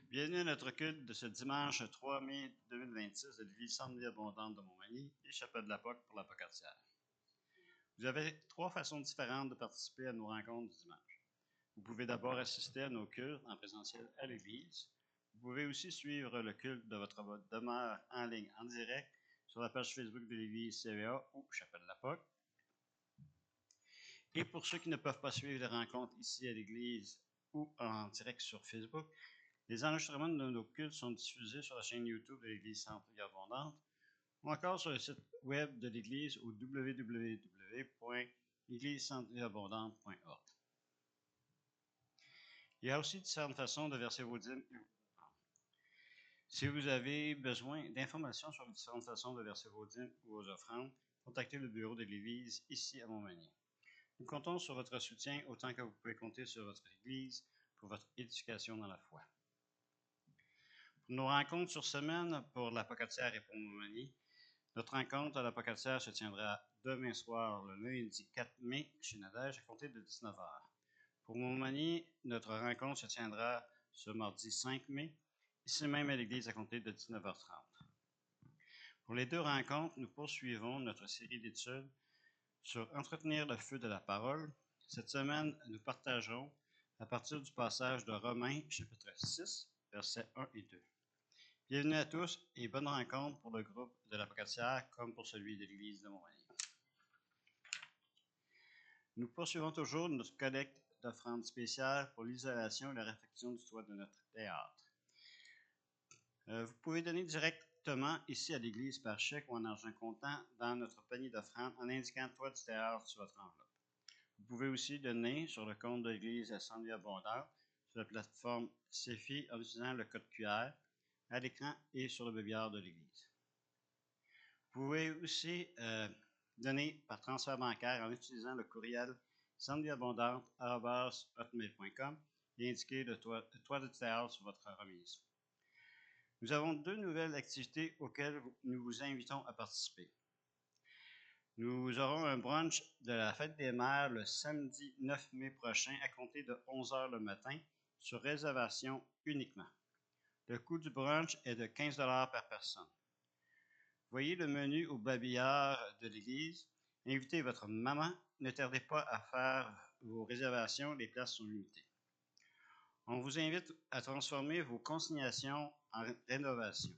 Bienvenue à notre culte de ce dimanche 3 mai 2026 de l'Église Centre Vie Abondante de Montmagny et Chapelle de la Poque pour la Pocatière. Vous avez trois façons différentes de participer à nos rencontres du dimanche. Vous pouvez d'abord assister à nos cultes en présentiel à l'Église. Vous pouvez aussi suivre le culte de votre demeure en ligne en direct sur la page Facebook de l'Église CVA ou Chapelle de la Poque. Et pour ceux qui ne peuvent pas suivre les rencontres ici à l'Église ou en direct sur Facebook, les enregistrements de nos cultes sont diffusés sur la chaîne YouTube de l'Église Centre Vie Abondante ou encore sur le site web de l'Église au www.églisecentrevieabondante.org. Il y a aussi différentes façons de verser vos dîmes et vos offrandes. Si vous avez besoin d'informations sur les différentes façons de verser vos dîmes ou vos offrandes, contactez le bureau de l'Église ici à Montmagny. Nous comptons sur votre soutien autant que vous pouvez compter sur votre Église pour votre éducation dans la foi. Pour nos rencontres sur semaine pour la Pocatière et pour Montmagny, notre rencontre à la Pocatière se tiendra demain soir, le lundi 4 mai, chez Nadège, à compter de 19h. Pour Montmagny, notre rencontre se tiendra ce mardi 5 mai, ici même à l'église à compter de 19h30. Pour les deux rencontres, nous poursuivons notre série d'études sur entretenir le feu de la parole. Cette semaine, nous partagerons à partir du passage de Romains, chapitre 6, versets 1 et 2. Bienvenue à tous et bonne rencontre pour le groupe de la Pocatière comme pour celui de l'Église de Montmagny. Nous poursuivons toujours notre collecte d'offrandes spéciales pour l'isolation et la réfection du toit de notre théâtre. Vous pouvez donner directement ici à l'Église par chèque ou en argent comptant dans notre panier d'offrandes en indiquant toit du théâtre sur votre enveloppe. Vous pouvez aussi donner sur le compte de l'Église à Centre Vie Abondante sur la plateforme CEFI en utilisant le code QR à l'écran et sur le bébillard de l'Église. Vous pouvez aussi donner par transfert bancaire en utilisant le courriel centrevieabondante@hotmail.com et indiquer le toit de théâtre sur votre remise. Nous avons deux nouvelles activités auxquelles nous vous invitons à participer. Nous aurons un brunch de la Fête des Mères le samedi 9 mai prochain à compter de 11h le matin sur réservation uniquement. Le coût du brunch est de 15 $ par personne. Voyez le menu au babillard de l'Église. Invitez votre maman. Ne tardez pas à faire vos réservations, les places sont limitées. On vous invite à transformer vos consignations en rénovation.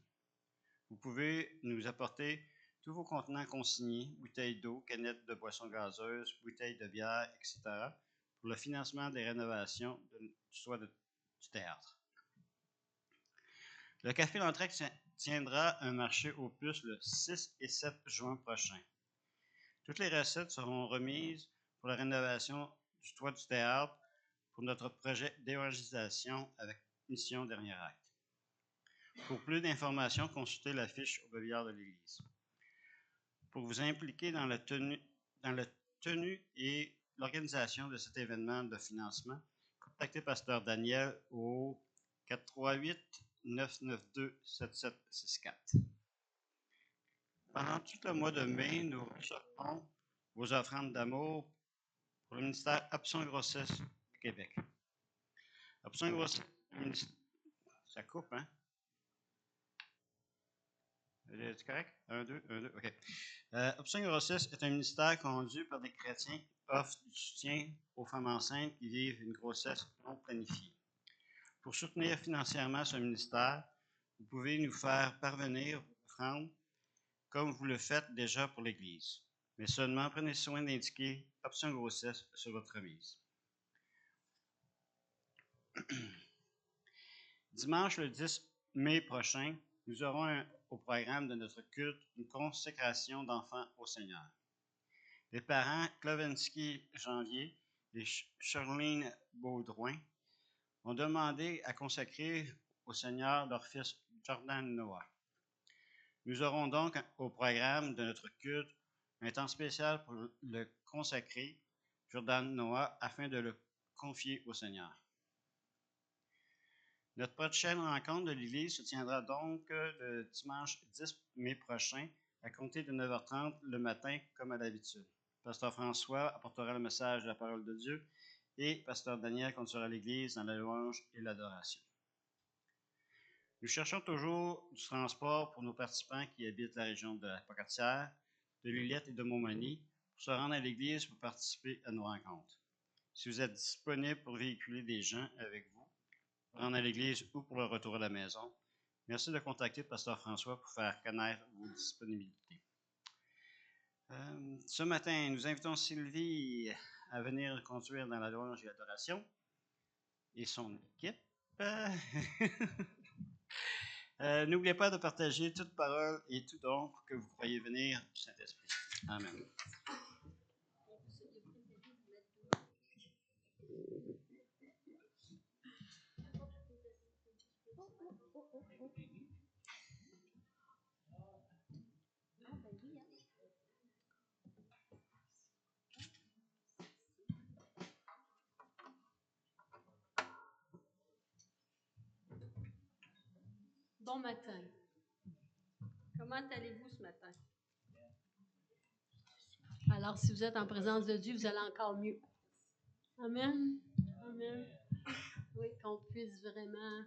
Vous pouvez nous apporter tous vos contenants consignés, bouteilles d'eau, canettes de boissons gazeuses, bouteilles de bière, etc., pour le financement des rénovations du toit du théâtre. Le Café L'Entrée tiendra un marché aux puces le 6 et 7 juin prochain. Toutes les recettes seront remises pour la rénovation du toit du théâtre pour notre projet d'évangélisation avec Mission Dernier Acte. Pour plus d'informations, consultez la fiche au babillard de l'Église. Pour vous impliquer dans la tenue et l'organisation de cet événement de financement, contactez Pasteur Daniel au 438-992-7764. Pendant tout le mois de mai, nous recevrons vos offrandes d'amour pour le ministère Option Grossesse du Québec. Option Grossesse, ça coupe, hein? C'est correct? 1, 2, 1, 2, OK. Option Grossesse est un ministère conduit par des chrétiens qui offrent du soutien aux femmes enceintes qui vivent une grossesse non planifiée. Pour soutenir financièrement ce ministère, vous pouvez nous faire parvenir vos offrandes comme vous le faites déjà pour l'Église. Mais seulement prenez soin d'indiquer Option Grossesse sur votre remise. Dimanche le 10 mai prochain, nous aurons au programme de notre culte une consécration d'enfants au Seigneur. Les parents Klovenski Janvier et Charlene Baudouin ont demandé à consacrer au Seigneur leur fils Jordan Noah. Nous aurons donc au programme de notre culte un temps spécial pour le consacrer, Jordan Noah, afin de le confier au Seigneur. Notre prochaine rencontre de l'Église se tiendra donc le dimanche 10 mai prochain à compter de 9h30 le matin comme à l'habitude. Pasteur François apportera le message de la parole de Dieu et Pasteur Daniel conduira l'Église dans la louange et l'adoration. Nous cherchons toujours du transport pour nos participants qui habitent la région de la Pocatière, de Lillette et de Montmagny pour se rendre à l'église pour participer à nos rencontres. Si vous êtes disponible pour véhiculer des gens avec vous, pour rendre à l'église ou pour le retour à la maison, merci de contacter le pasteur François pour faire connaître vos disponibilités. Ce matin, nous invitons Sylvie à venir conduire dans la louange et l'adoration et son équipe. N'oubliez pas de partager toute parole et tout don que vous croyez venir du Saint-Esprit. Amen. Bon matin. Comment allez-vous ce matin? Alors, si vous êtes en présence de Dieu, vous allez encore mieux. Amen. Amen. Oui, qu'on puisse vraiment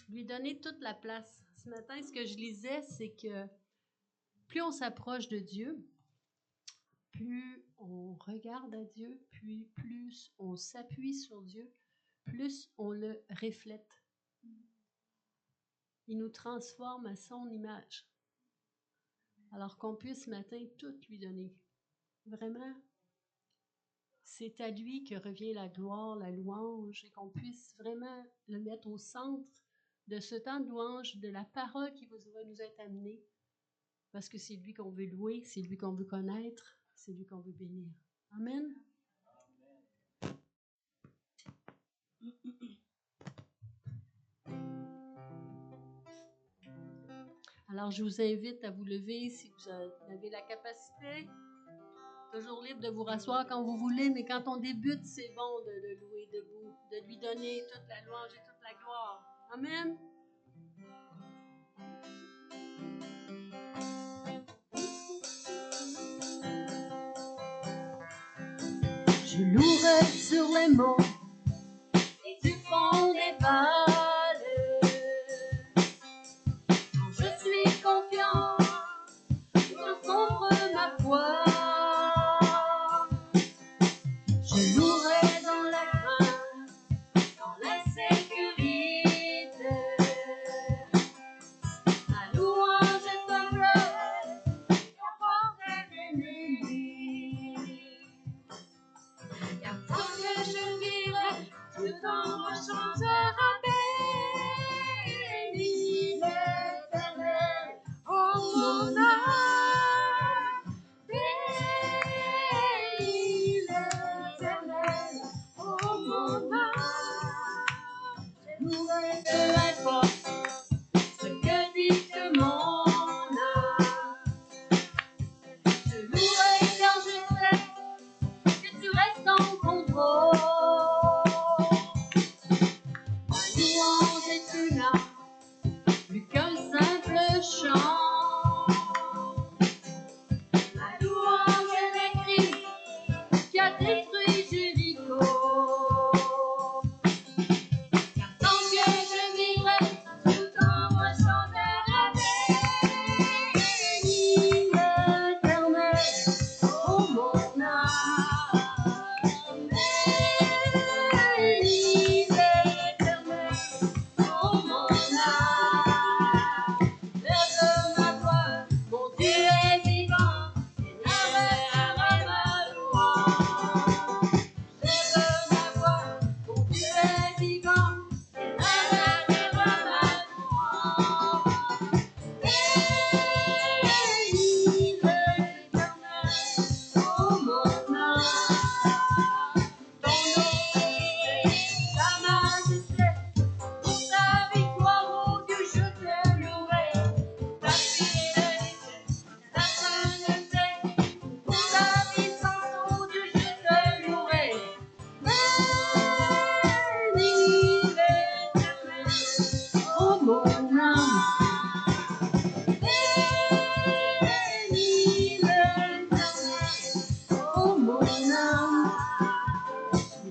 lui donner toute la place. Ce matin, ce que je lisais, c'est que plus on s'approche de Dieu, plus on regarde à Dieu, puis plus on s'appuie sur Dieu, plus on le reflète. Il nous transforme à son image. Alors qu'on puisse ce matin tout lui donner. Vraiment, c'est à lui que revient la gloire, la louange, et qu'on puisse vraiment le mettre au centre de ce temps de louange, de la parole qui va nous être amenée, parce que c'est lui qu'on veut louer, c'est lui qu'on veut connaître, c'est lui qu'on veut bénir. Amen. Alors, je vous invite à vous lever si vous avez la capacité. Toujours libre de vous rasseoir quand vous voulez, mais quand on débute, c'est bon de le louer debout, de lui donner toute la louange et toute la gloire. Amen. Je louerai sur les monts et du fond des vallées. Quand je suis confiant, je contre ma foi. Je louerai dans la crainte, dans la sécurité. Ma louange est un fleuve qui emporte l'ennemi. Car tant que je vivrai, tout en me chantera béni l'Éternel, oh mon âme. Béni l'Éternel, oh mon âme. Peu importe ce que dicte mon âme, je louerai car je sais que tu restes en contrôle. Ma louange est une arme, plus qu'un simple chant. Ma louange est le cri qui a détruit Jéricho. Car tant que je vivrai, tout en me chantera béni l'Éternel, oh mon âme. Béni l'Éternel, oh mon âme. Lève ma voix, mon Dieu est vivant, et n'arrêtera ma louange. Lève ma voix, mon Dieu est vivant, et n'arrêtera ma louange. Béni l'Éternel, oh mon âme. Ton nom est ta majesté, pour ta victoire, oh Dieu, je te louerai. Ta fidélité, ta sainteté, pour ta puissance, oh Dieu, je te louerai. Béni l'Éternel, oh mon âme. Béni l'Éternel, oh mon âme.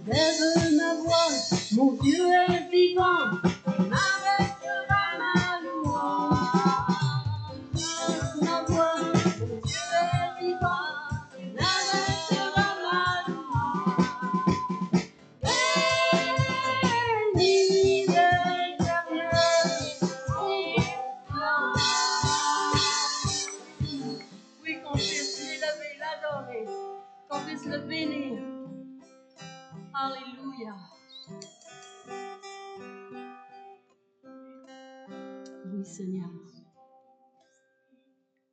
Lève ma voix, mon Dieu est vivant. Alléluia. Oui, Seigneur.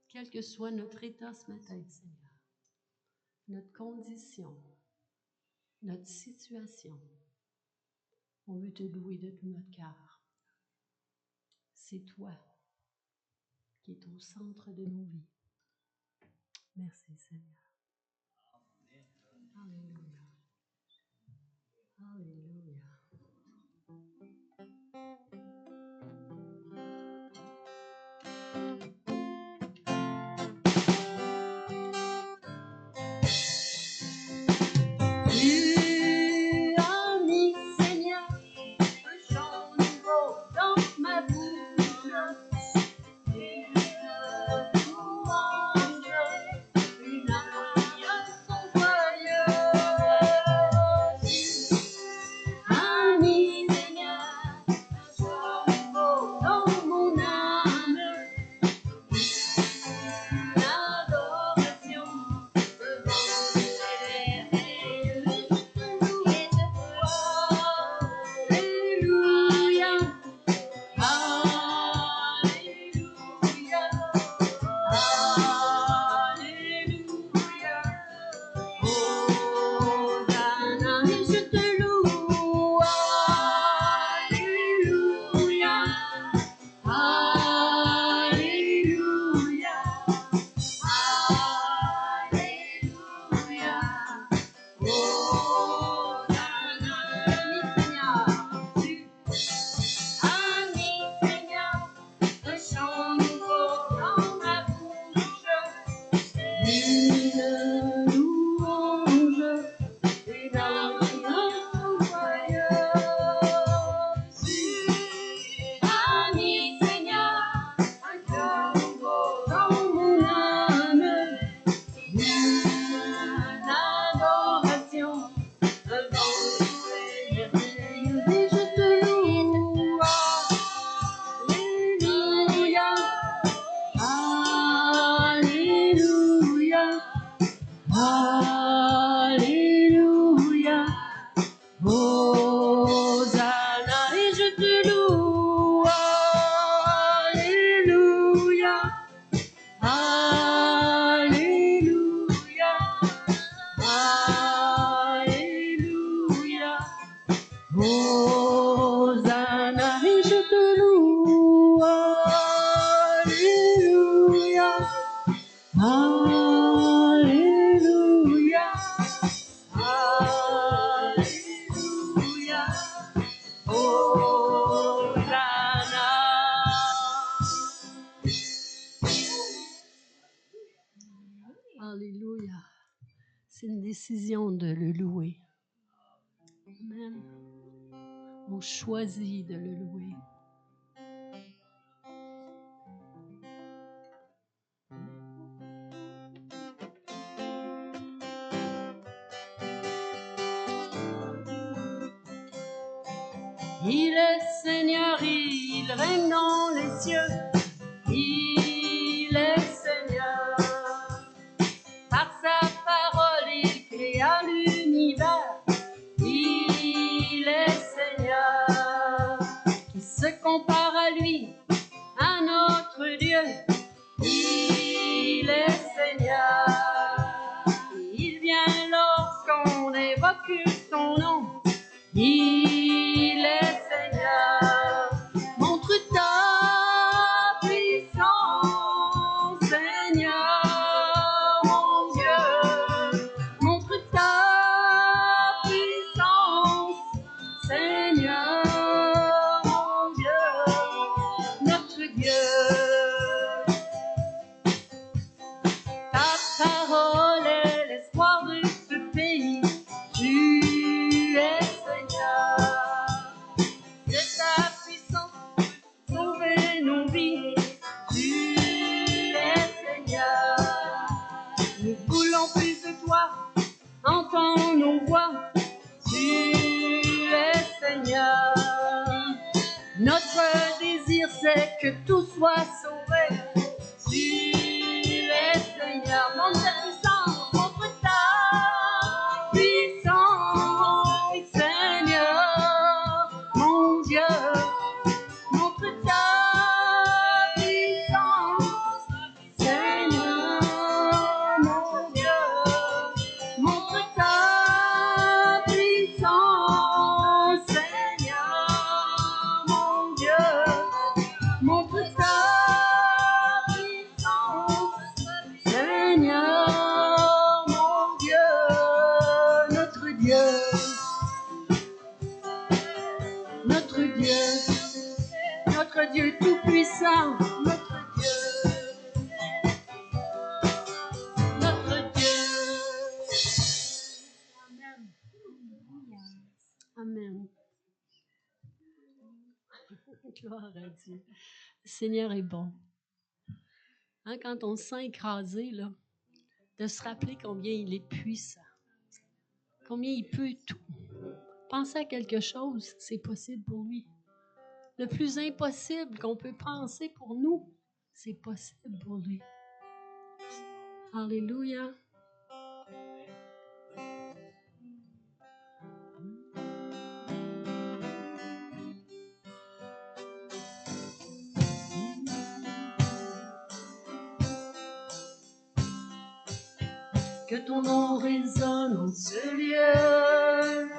Quel que soit notre état ce matin, Seigneur, notre condition, notre situation, on veut te louer de tout notre cœur. C'est toi qui es au centre de nos vies. Merci, Seigneur. Alléluia. Alléluia. Tu as mis, Seigneur, un chant nouveau dans ma bouche. Une louange, une chanson joyeuse. Tu as mis, Seigneur, un chant nouveau dans mon âme. L'adoration devant l'Éternel. Alléluia. Alléluia. Alléluia. Hosanna, et je te loue. Alléluia. Alléluia. Alléluia. Hosanna, Seigneur. Tu as mis, Seigneur, un chant nouveau dans ma bouche. Une louange, une chanson joyeuse. Tu as mis, Seigneur, un cœur nouveau dans mon âme. Une adoration devant l'Éternel. Et je te loue. Alléluia. Alléluia. Alléluia. Hosanna, et je te loue. Alléluia. Alléluia. Alléluia. Hosanna, et je te loue. Alléluia. Alléluia. Alléluia. Hosanna. Alléluia. C'est une décision de le louer. Amen. On choisit de le louer. Il est Seigneur, il règne dans les cieux. Il est Seigneur. Par sa parole, il créa l'univers. Il est Seigneur. Qui se compare à lui, à notre Dieu? Il est Seigneur. Il vient lorsqu'on évoque son nom. Il est Seigneur. Montre ta puissance, Seigneur, mon Dieu. Montre ta puissance, Seigneur, mon Dieu, notre Dieu. Ta parole est l'espoir de ce pays. Tu es Seigneur. C'est ta puissance pour sauver nos vies. Tu es Seigneur. Nous voulons plus de toi. Entends nos voix. Tu es Seigneur. Notre désir c'est que tout soit sauvé. Tu es Seigneur. Montre ta puissance, montre ta puissance. notre Dieu tout-puissant, notre Dieu, notre Dieu. Amen. Amen. Gloire à Dieu. Le Seigneur est bon. Hein, quand on se sent écrasé, là, de se rappeler combien il est puissant, combien il peut tout. Penser à quelque chose, c'est possible pour lui. Le plus impossible qu'on peut penser pour nous, c'est possible pour lui. Alléluia. Que ton nom résonne en ce lieu.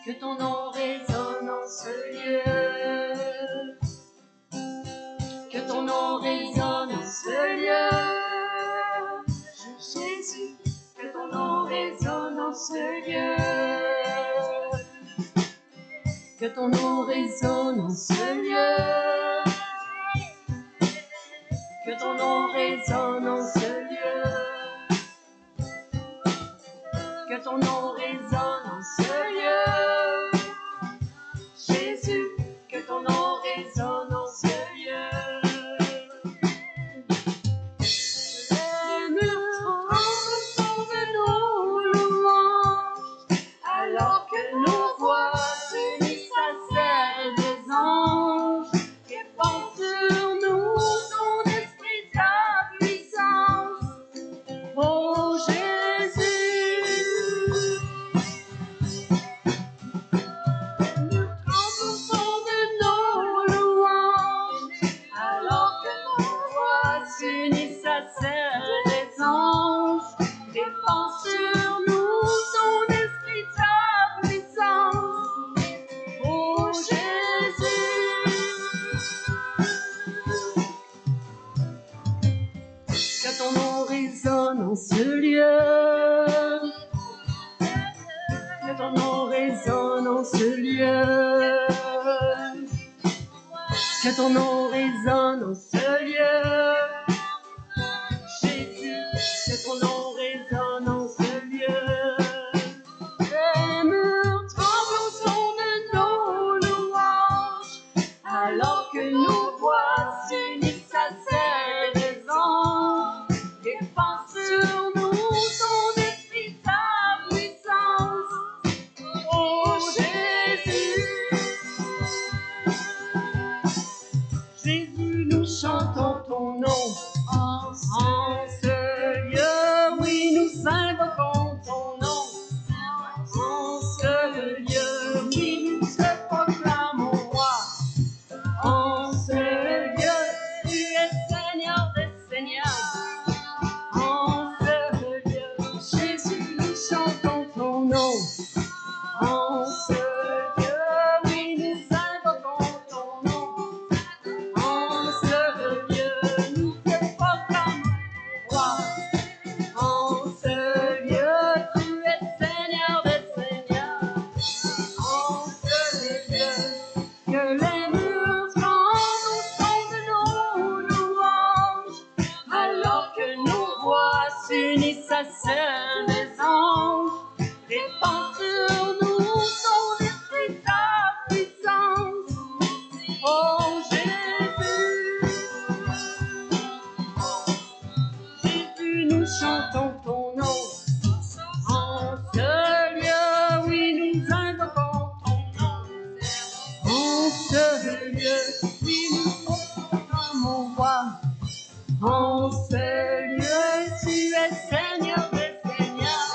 Que ton nom résonne en ce lieu. Que ton nom résonne en ce lieu. Jésus, que ton nom résonne en ce lieu. Que ton nom résonne en ce lieu. Que ton nom résonne en ce lieu. Que ton nom résonne en ce lieu. Jésus, que ton nom résonne en ce lieu. Les murs tremblent de nos louanges, alors que nos voix s'unissent à celles des anges. Répand sur nous ton esprit, ta puissance. Oh Jésus, nous tremblons de nos louanges, alors que nos voix s'unissent à celles des anges. Répand sur nous ton esprit, ta puissance. Oh Jésus, que ton nom résonne en ce lieu. Que ton nom résonne en ce lieu. Que ton nom résonne en ce lieu. Jésus, que ton nom résonne en ce lieu. Les murs tremblent au son de nos louanges, alors que nos voix s'unissent à celles des anges. Répand sur nous ton esprit, ta puissance. Oh Jésus, Jésus, nous chantons ton nom en ce lieu. Oui, nous invoquons ton nom en ce lieu. Oui, nous te proclamons roi en ce lieu. Tu es Seigneur des Seigneurs en ce lieu. Jésus, nous chantons ton nom en ce lieu. Oui, nous invoquons ton nom en ce lieu. Nous te proclamons roi en ce lieu. Tu es Seigneur des Seigneurs en ce lieu. Que les murs tremblent au son de nos louanges, alors que nos voix s'unissent à celles des anges. Répand sur nous ton esprit, ta puissance. Oh Jésus, Jésus, nous chantons ton nom en ce lieu. Oui, nous invoquons ton nom en ce lieu. Oui, nous proclamons roi en ce lieu. Tu es Seigneur des Seigneurs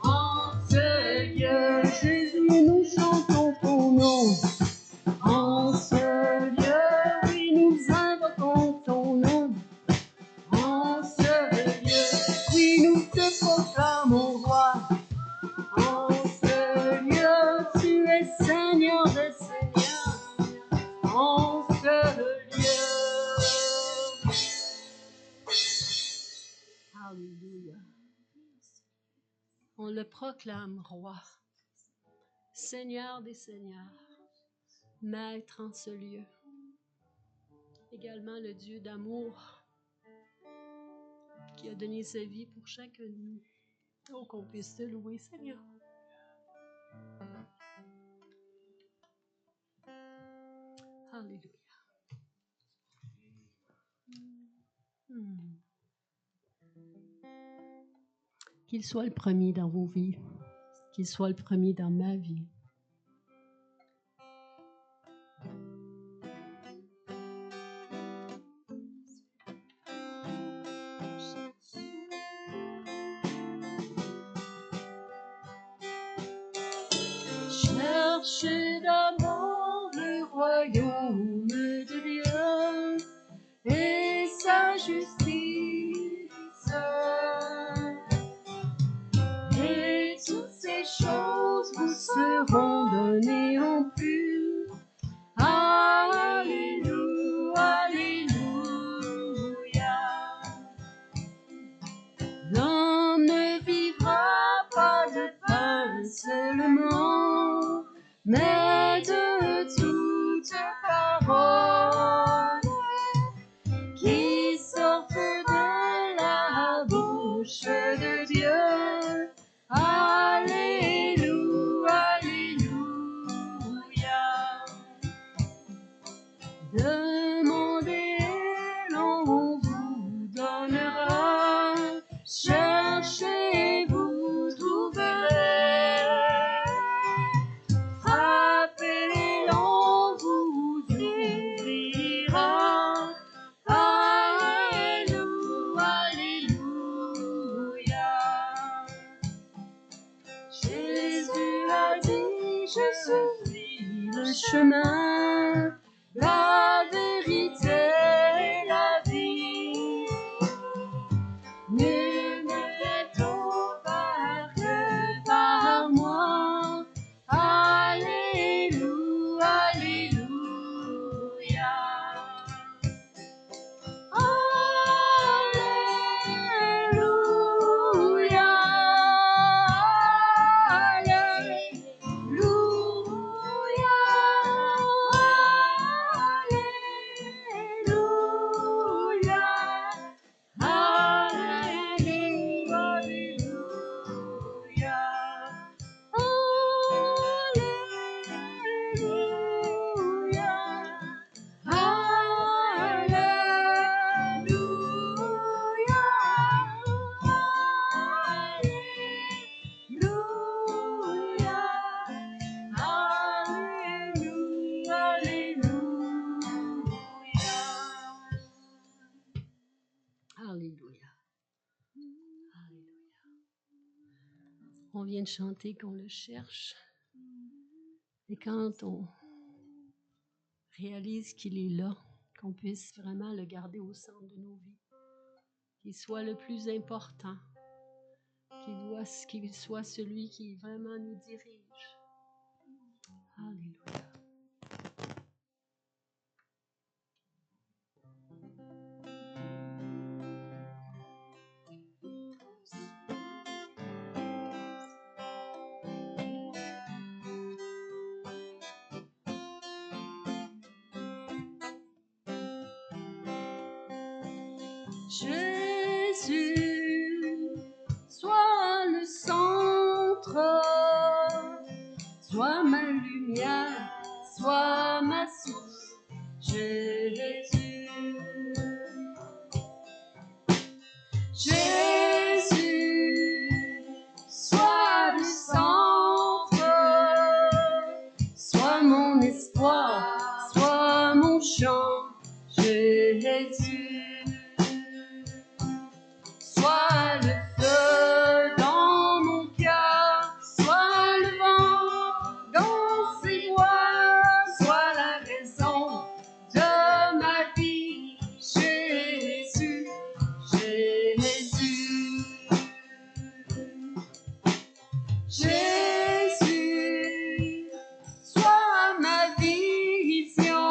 en ce lieu. Jésus, nous chantons ton nom en ce lieu. Oui, nous invoquons ton nom en ce lieu. Oui, nous te proclamons roi en ce lieu. Tu es Seigneur des Seigneurs en ce lieu. Alléluia. On le proclame roi. Seigneur des Seigneurs, Maître en ce lieu, également le Dieu d'amour qui a donné sa vie pour chacun de nous. Oh, qu'on puisse te louer, Seigneur. Alléluia. Qu'il soit le premier dans vos vies, qu'il soit le premier dans ma vie. Cherchez d'abord le royaume de Dieu et sa justice, et toutes ces choses vous seront données en plus. Alléluia, alléluia. L'homme ne vivra pas de pain seulement, mais de toute parole qui sortent de la bouche de Dieu. Alléluia, alléluia. Demandez et l'on vous donnera. Cherchez, vous trouverez. Frappez, l'on vous ouvrira. Alléluia, alléluia. Jésus a dit, je suis le chemin, la vérité et la vie. Nul ne vient au Père que par moi. Alléluia, alléluia. Alléluia, alléluia, alléluia, alléluia, Alléluia. Alléluia. On vient de chanter qu'on le cherche. Et quand on réalise qu'il est là, qu'on puisse vraiment le garder au centre de nos vies, qu'il soit le plus important, qu'il soit celui qui vraiment nous dirige. Alléluia. Jésus, sois le centre, sois ma lumière, sois ma source, Jésus. Jésus, sois le centre, sois mon espoir, sois mon chant, Jésus. Sois le feu dans mon cœur, sois le vent dans ses voies, sois la raison de ma vie, Jésus, Jésus. Jésus, sois ma vision,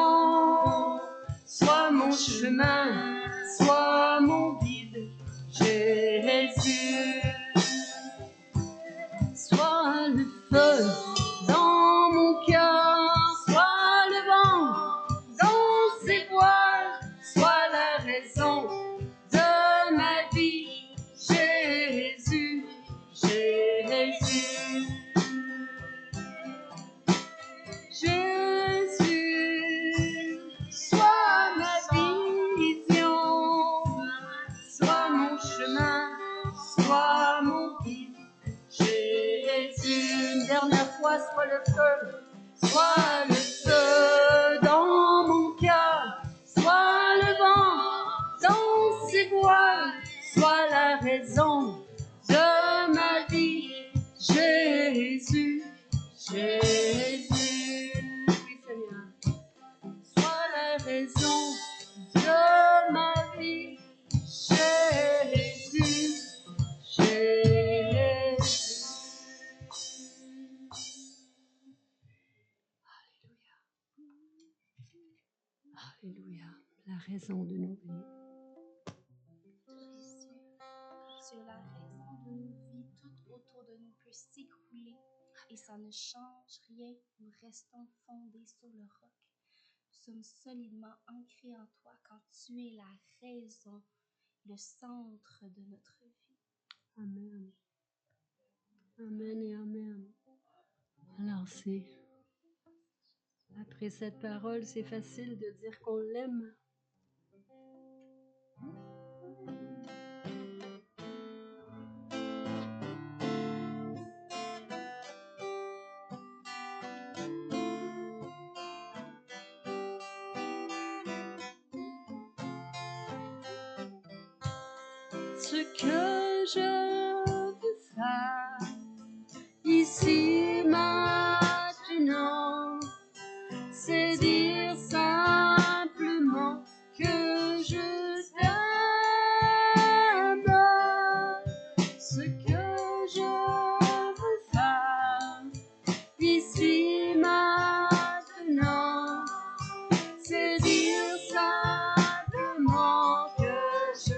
sois mon chemin, sois mon guide, Jésus. Sois le feu dans dernière fois, soit le feu dans mon cœur, soit le vent dans ses voiles, soit la raison de ma vie. Jésus, Jésus, oui Seigneur, sois la raison de ma vie. Jésus, Jésus. Alléluia, la raison de nos vies. Dieu, la raison de nos vies, tout autour de nous peut s'écrouler et ça ne change rien. Nous restons fondés sur le roc. Nous sommes solidement ancrés en toi quand tu es la raison, le centre de notre vie. Amen. Amen et amen. Alors après cette parole, c'est facile de dire qu'on l'aime. Ce que je veux faire ici maintenant, c'est dire simplement que je t'aime. Ce que je veux faire ici maintenant, c'est dire simplement que je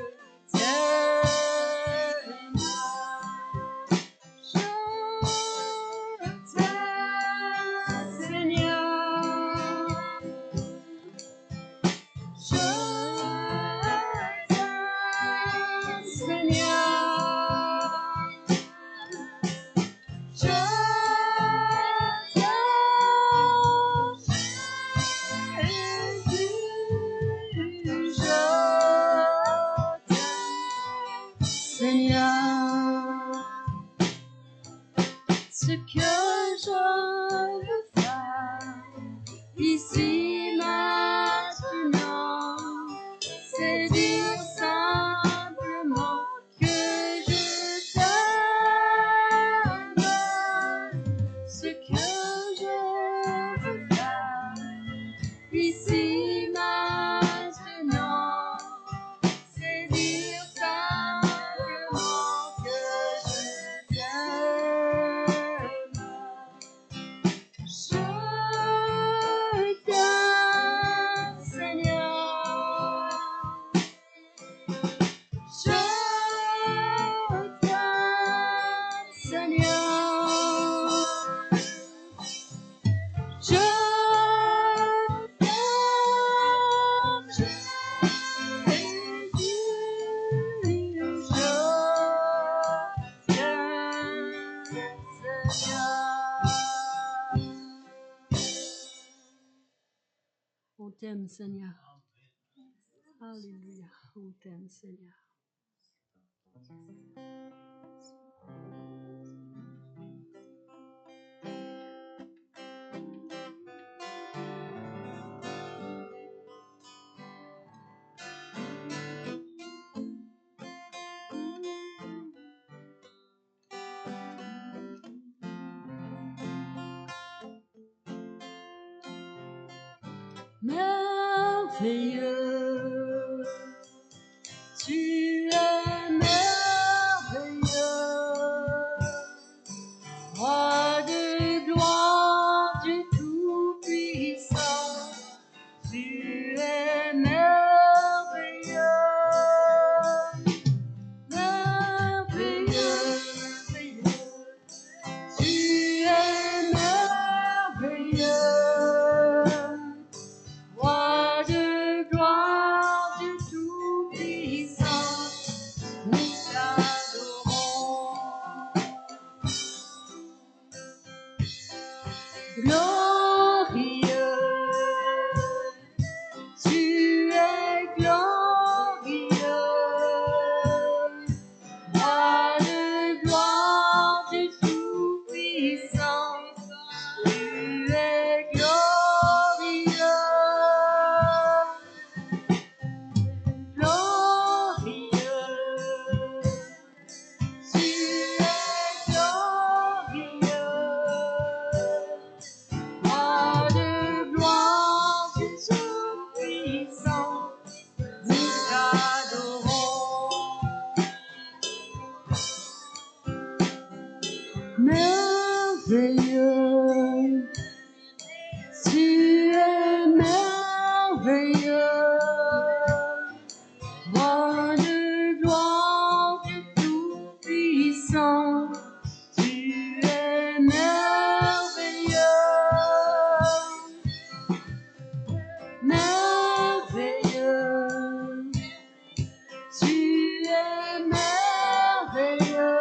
t'aime. Je t'aime, Seigneur. Je t'aime, Seigneur. Je Seigneur, ce que je veux faire ici maintenant, c'est dire simplement que je t'aime. Ce que je veux faire ici maintenant, c'est dire simplement que je t'aime. Je t'aime, Seigneur. Je t'aime, Seigneur. Je t'aime, Jésus. Je t'aime, Seigneur. On t'aime, Seigneur. Alléluia. On t'aime, Seigneur. Merveilleux, tu es merveilleux, roi de gloire du Tout-Puissant, tu es merveilleux, merveilleux, tu es merveilleux. Roi de gloire du Tout-Puissant, nous t'adorons. Glorieux, tu es glorieux. Roi de gloire du Tout-Puissant, Tu es merveilleux, roi de gloire du Tout-Puissant. Tu es merveilleux, merveilleux. Tu es merveilleux,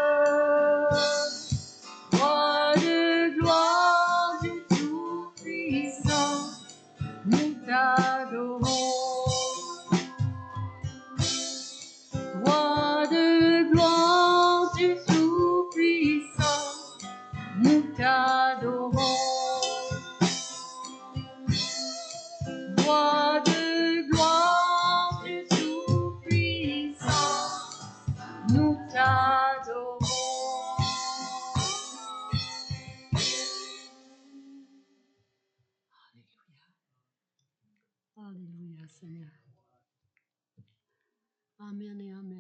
roi de gloire du Tout-Puissant. Nous t'adorons. Roi de gloire du Tout-Puissant, nous t'adorons. Roi de gloire du Tout-Puissant, nous t'adorons. Alléluia. Alléluia, Seigneur. Amen et amen.